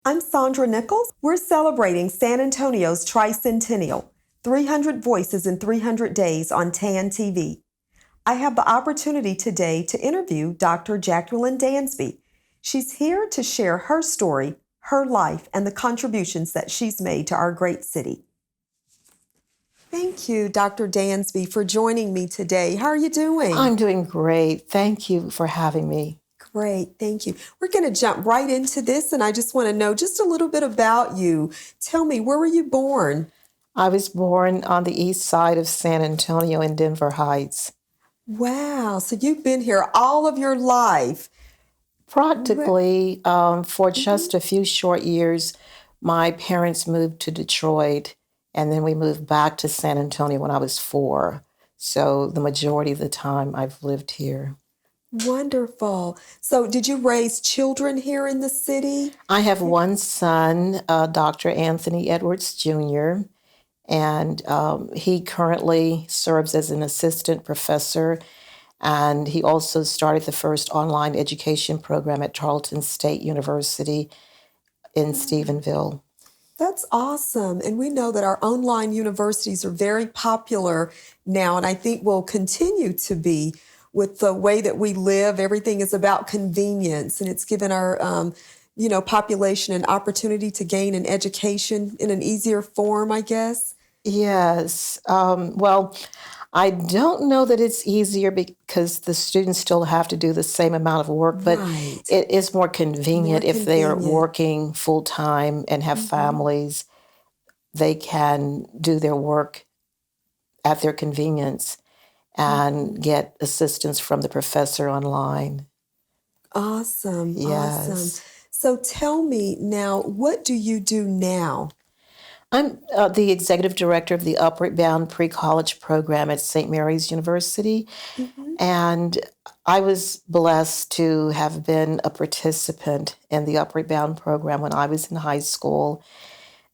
I'm Sandra Nichols. We're celebrating San Antonio's tricentennial, 300 Voices in 300 Days on TAN TV. I have the opportunity today to interview Dr. Jacqueline Dansby. She's here to share her story, her life, and the contributions that she's made to our great city. Thank you, Dr. Dansby, for joining me today. How are you doing? I'm doing great. Thank you for having me. Great, thank you. We're going to jump right into this, and I just want to know just a little bit about you. Tell me, where were you born? I was born on the east side of San Antonio in Denver Heights. Wow, so you've been here all of your life. Practically, for just a few short years, my parents moved to Detroit, and then we moved back to San Antonio when I was 4. So the majority of the time I've lived here. Wonderful. So did you raise children here in the city? I have one son, Dr. Anthony Edwards Jr., and he currently serves as an assistant professor, and he also started the first online education program at Tarleton State University in Stephenville. That's awesome. And we know that our online universities are very popular now, and I think will continue to be with the way that we live. Everything is about convenience, and it's given our population an opportunity to gain an education in an easier form, I guess. Yes. Well, I don't know that it's easier because the students still have to do the same amount of work, but Right. it is more convenient More if they are convenient. working full time and have families. They can do their work at their convenience and get assistance from the professor online. Awesome. Awesome. Yes. So tell me now, what do you do now? I'm the executive director of the Upward Bound Pre-College Program at St. Mary's University, Mhm. and I was blessed to have been a participant in the Upward Bound program when I was in high school.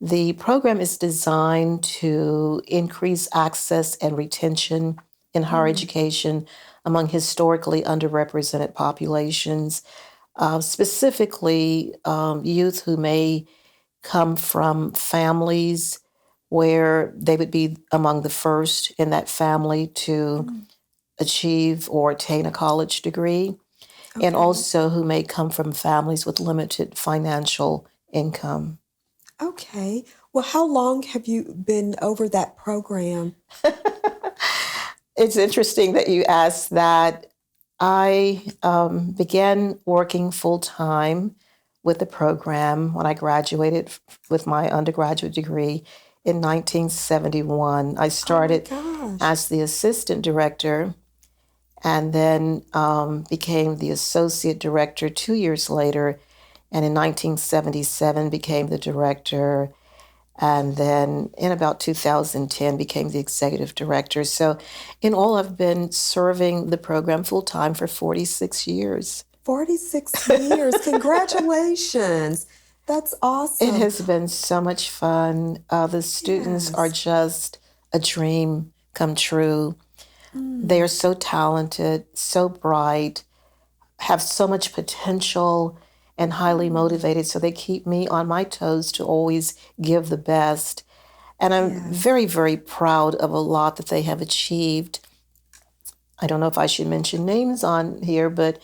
The program is designed to increase access and retention in higher education among historically underrepresented populations, specifically youth who may come from families where they would be among the first in that family to achieve or attain a college degree, and Okay. also who may come from families with limited financial income. Okay. Well, how long have you been over that program? It's interesting that you asked that. I began working full time with the program when I graduated with my undergraduate degree in 1971. I Oh my started gosh. as the assistant director and then became the associate director 2 years later, and in 1977 became the director, and then in about 2010 became the executive director. So in all, I've been serving the program full time for 46 years. 46 years. Congratulations. That's It awesome. has been so much fun. The students are Yes. just a dream come true. They Mm. are so talented, so bright, have so much potential, and highly Mm. motivated. So they keep me on my toes to always give the best. And I'm Yes. very, very proud of a lot that they have achieved. I don't know if I should mention names on here, but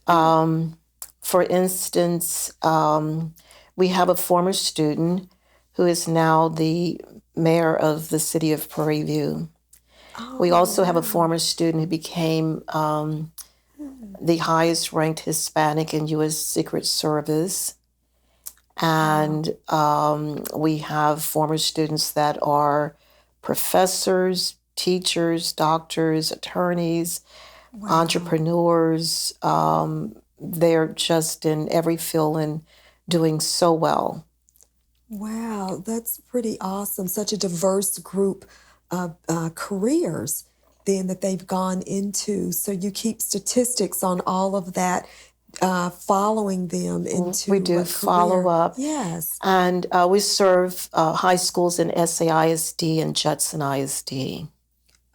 Sure. for instance, we have a former student who is now the mayor of the city of Prairie View. We Oh, also have a wow. former student who became Mm. the highest ranked Hispanic in U.S. Secret Service. Wow. And we have former students that are professors, teachers, doctors, attorneys, Wow. entrepreneurs. They're just in every field and doing so well. Wow, that's pretty awesome. Such a diverse group of careers then that they've gone into. So you keep statistics on all of that, following them We into do what follow career. up, Yes. and we serve high schools in SAISD and Judson ISD.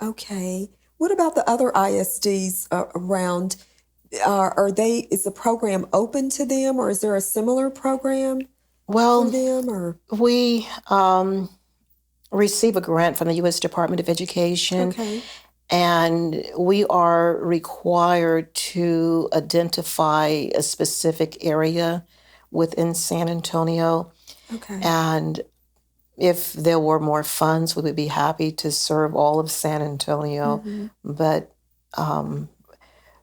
Okay. What about the other ISDs around? Is the program open to them or is there a similar program? for Well, them, or? we receive a grant from the U.S. Department of Education, Okay. and we are required to identify a specific area within San Antonio. Okay. And if there were more funds, we would be happy to serve all of San Antonio. Hmm. But um,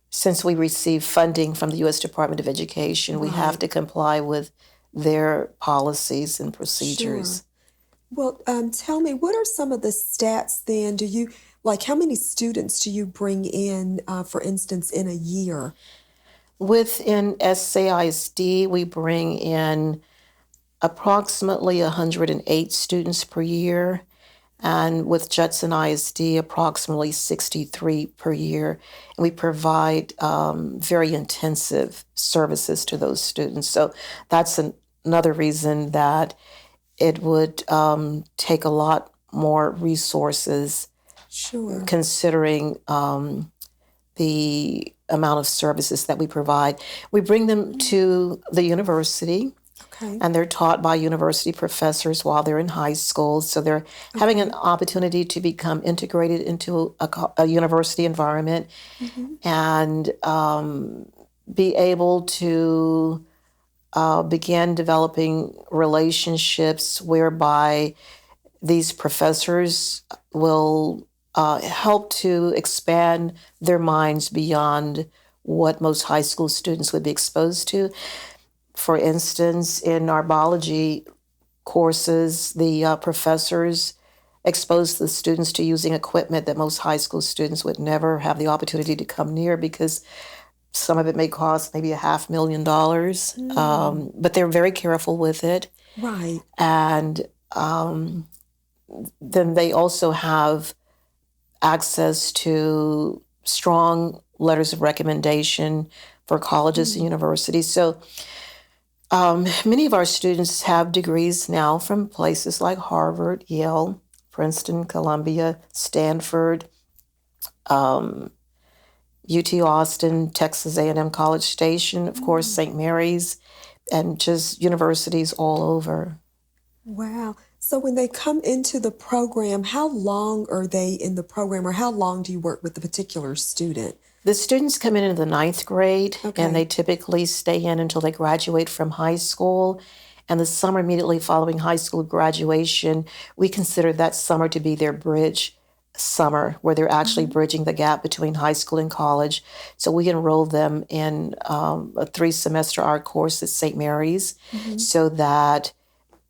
since we receive funding from the U.S. Department of Education, we have Right. to comply with their policies and Sure. procedures. Well, tell me, what are some of the stats then? Do you, like, how many students do you bring in, for instance, in a year? Within SAISD, we bring in approximately 108 students per year, and with Judson ISD, approximately 63 per year. And we provide very intensive services to those students. So that's another reason that it would take a lot more resources Sure. considering the amount of services that we provide. We bring them to the university, Okay. and they're taught by university professors while they're in high school. So they're having an Okay. opportunity to become integrated into a university environment Hmm. and be able to begin developing relationships whereby these professors will help to expand their minds beyond what most high school students would be exposed to. For instance, in our biology courses, the professors expose the students to using equipment that most high school students would never have the opportunity to come near because some of it may cost maybe $500,000. Mm. But they're very careful with it. Right. And then they also have access to strong letters of recommendation for colleges and Mm. universities. So many of our students have degrees now from places like Harvard, Yale, Princeton, Columbia, Stanford, UT Austin, Texas A&M College Station, of course, Mm. St. Mary's, and just universities all over. Wow. So when they come into the program, how long are they in the program, or how long do you work with the particular student? The students come in the ninth grade, and they Okay. typically stay in until they graduate from high school. And the summer immediately following high school graduation, we consider that summer to be their bridge summer, where they're actually Hmm. bridging the gap between high school and college. So we enroll them in a 3 semester art course at St. Mary's Hmm. so that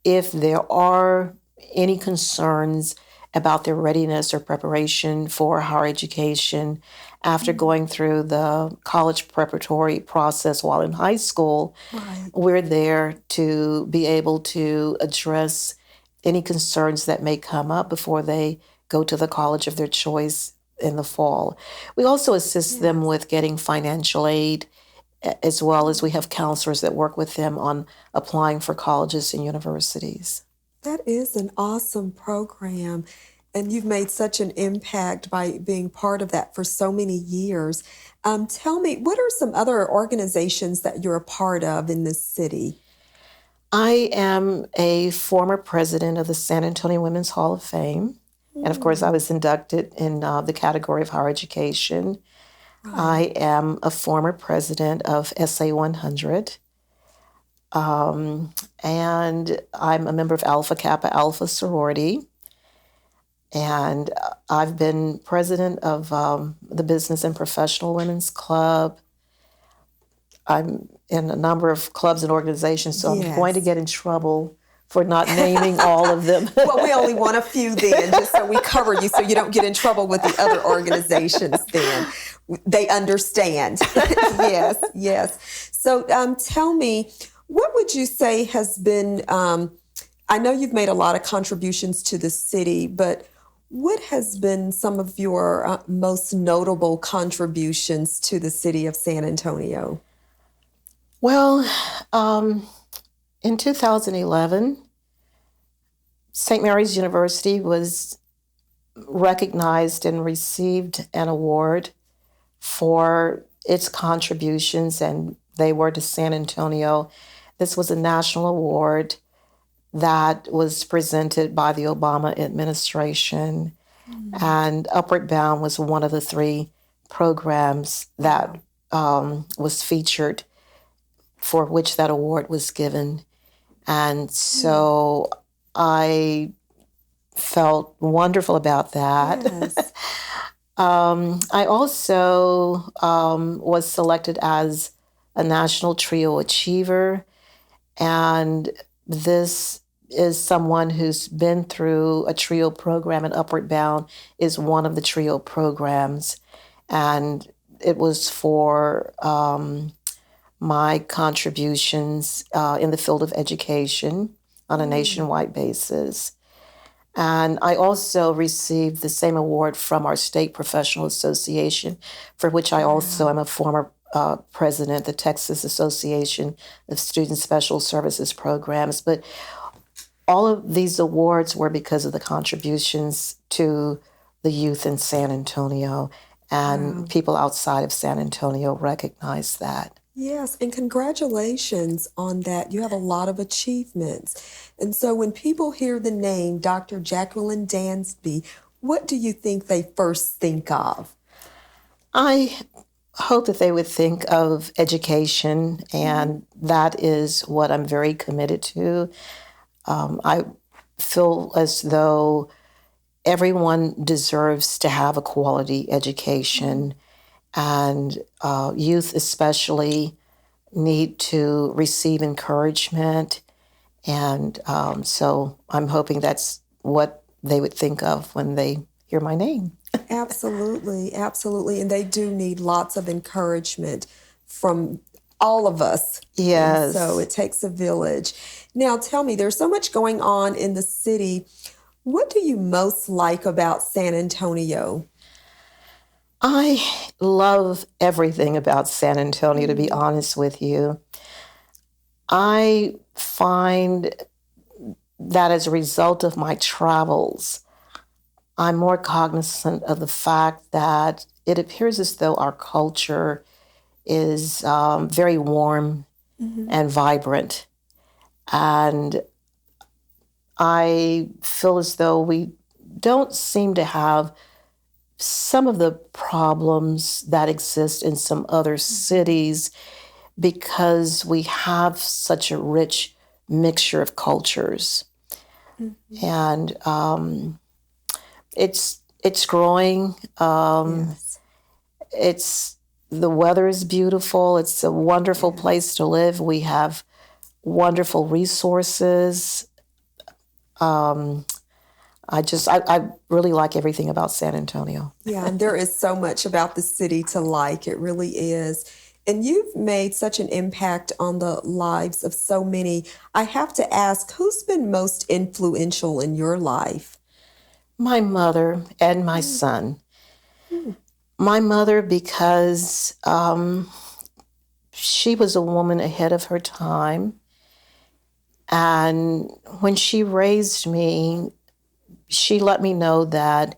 if there are any concerns about their readiness or preparation for higher education after Mm. going through the college preparatory process while in high school, Right. we're there to be able to address any concerns that may come up before they go to the college of their choice in the fall. We also assist them Yes. with getting financial aid, as well as we Mm. have counselors that work with them on applying for colleges and universities. That is an awesome program. And you've made such an impact by being part of that for so many years. Tell me, what are some other organizations that you're a part of in this city? I am a former president of the San Antonio Women's Hall of Fame. And of course, I Mm. was inducted in the category of higher education. Right. I am a former president of SA 100. And I'm a member of Alpha Kappa Alpha sorority. And I've been president of the Business and Professional Women's Club. I'm in a number of clubs and organizations, so I'm going to Yes. get in trouble for not naming all of them. Well, we only want a few then, just so we cover you so you don't get in trouble with the other organizations then. They understand. Yes, yes. So tell me, what would you say has been, I know you've made a lot of contributions to the city, but what has been some of your most notable contributions to the city of San Antonio? Well, in 2011, St. Mary's University was recognized and received an award for its contributions, and they were to San Antonio. This was a national award that was presented by the Obama administration. And Upward Bound was one of the three programs that was featured, for which that award was given. And so I felt wonderful about that. Yes. I also was selected as a National Trio Achiever, and this is someone who's been through a TRIO program, and Upward Bound is one of the TRIO programs. And it was for my contributions in the field of education on a nationwide basis. And I also received the same award from our state professional association, for which I also am a former president, the Texas Association of Student Special Services Programs. But all of these awards were because of the contributions to the youth in San Antonio, and people outside of San Antonio recognize that. Yes, and congratulations on that. You have a lot of achievements. And so when people hear the name Dr. Jacqueline Dansby, what do you think they first think of? I hope that they would think of education, and that is what I'm very committed to. I feel as though everyone deserves to have a quality education, and youth especially need to receive encouragement. And so I'm hoping that's what they would think of when they hear my name. Absolutely, absolutely. And they do need lots of encouragement from all of us. Yes. And so it takes a village. Now tell me, there's so much going on in the city. What do you most like about San Antonio? I love everything about San Antonio, to be honest with you. I find that as a result of my travels, I'm more cognizant of the fact that it appears as though our culture is very warm and vibrant. And I feel as though we don't seem to have some of the problems that exist in some other cities, because we have such a rich mixture of cultures. And it's growing. Yes. It's the weather is beautiful. It's a wonderful place to live. We have wonderful resources. I really like everything about San Antonio. Yeah, and there is so much about the city to like. It really is. And you've made such an impact on the lives of so many. I have to ask, who's been most influential in your life? My mother and my son. My mother, because she was a woman ahead of her time. And when she raised me, she let me know that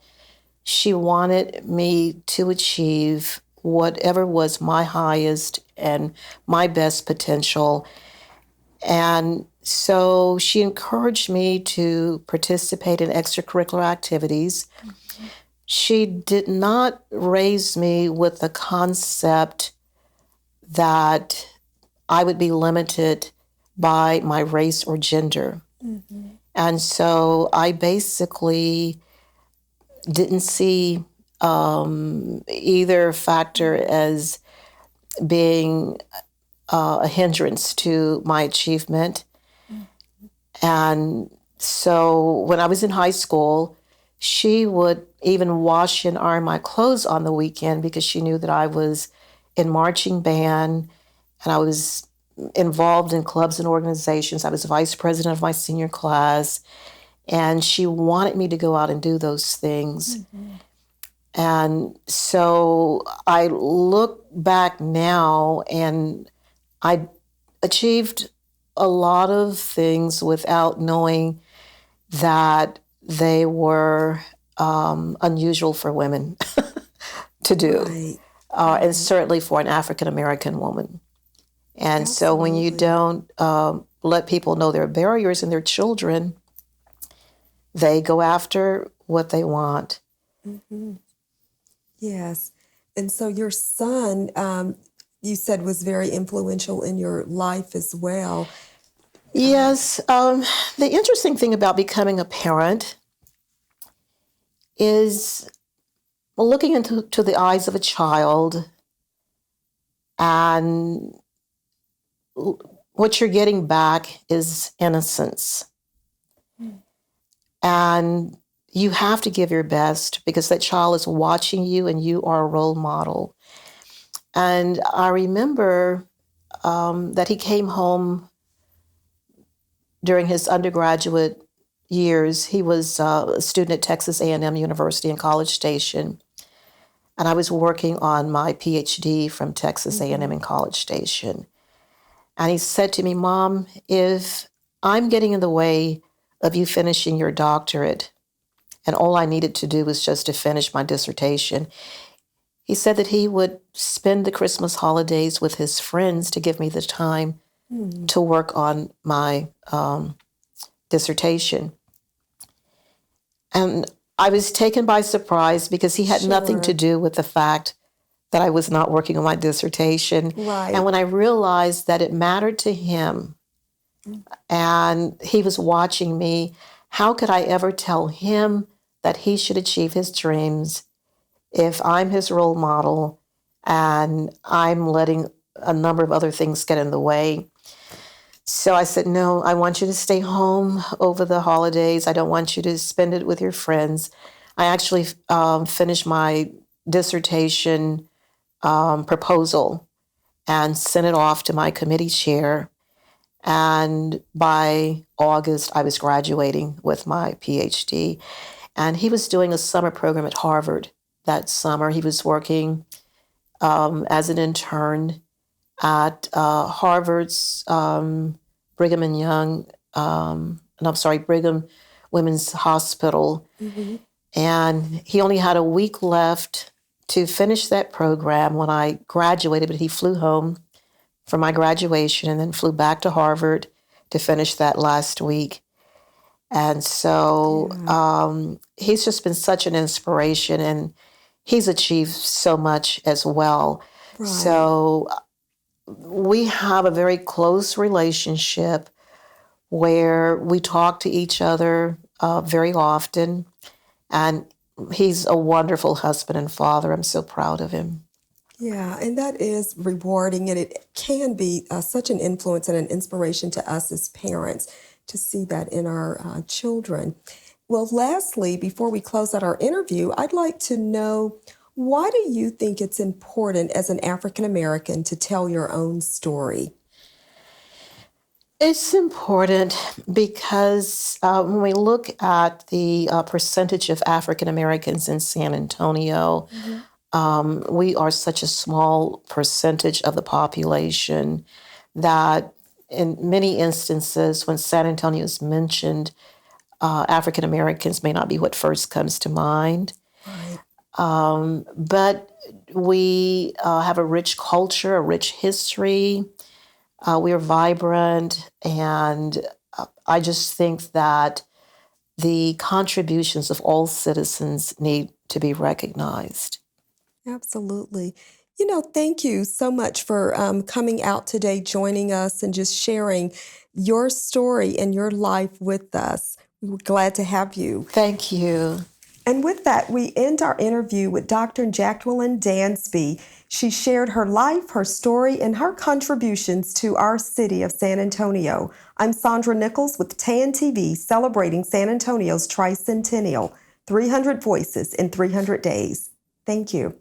she wanted me to achieve whatever was my highest and my best potential. And so she encouraged me to participate in extracurricular activities. She did not raise me with the concept that I would be limited by my race or gender. And so I basically didn't see either factor as being a hindrance to my achievement. And so when I was in high school, she would even wash and iron my clothes on the weekend, because she knew that I was in marching band and I was involved in clubs and organizations. I was vice president of my senior class, and she wanted me to go out and do those things. And so I look back now, and I achieved a lot of things without knowing that they were unusual for women to do, Right. and certainly for an African American woman. And so when you don't let people know there are barriers in their children, they go after what they want. Mm-hmm. Yes. And so your son, you said, was very influential in your life as well. Yes. The interesting thing about becoming a parent is looking into the eyes of a child, and what you're getting back is innocence. And you have to give your best because that child is watching you and you are a role model. And I remember that he came home during his undergraduate years. He was a student at Texas A&M University in College Station. And I was working on my PhD from Texas A&M in College Station. And he said to me, "Mom, if I'm getting in the way of you finishing your doctorate, and all I needed to do was just to finish my dissertation," he said that he would spend the Christmas holidays with his friends to give me the time to work on my dissertation. And I was taken by surprise because he had nothing to do with the fact that I was not working on my dissertation. Right. And when I realized that it mattered to him and he was watching me, how could I ever tell him that he should achieve his dreams if I'm his role model and I'm letting a number of other things get in the way? So I said, "No, I want you to stay home over the holidays. I don't want you to spend it with your friends." I actually finished my dissertation proposal and sent it off to my committee chair. And by August, I was graduating with my PhD. And he was doing a summer program at Harvard that summer. He was working as an intern at Harvard's Brigham and Young, Brigham Women's Hospital. And he only had a week left to finish that program when I graduated, but he flew home for my graduation and then flew back to Harvard to finish that last week. And so he's just been such an inspiration, and he's achieved so much as well. Right. So we have a very close relationship where we talk to each other very often, and he's a wonderful husband and father. I'm so proud of him. Yeah, and that is rewarding, and it can be such an influence and an inspiration to us as parents to see that in our children. Well, lastly, before we close out our interview, I'd like to know, why do you think it's important as an African American to tell your own story? It's important because when we look at the percentage of African Americans in San Antonio, we are such a small percentage of the population that in many instances, when San Antonio is mentioned, African Americans may not be what first comes to mind. Right. But we have a rich culture, a rich history. We are vibrant, and I just think that the contributions of all citizens need to be recognized. Absolutely. Thank you so much for coming out today, joining us, and just sharing your story and your life with us. We're glad to have you. Thank you. And with that, we end our interview with Dr. Jacqueline Dansby. She shared her life, her story, and her contributions to our city of San Antonio. I'm Sandra Nichols with TAN TV, celebrating San Antonio's tricentennial, 300 Voices in 300 Days. Thank you.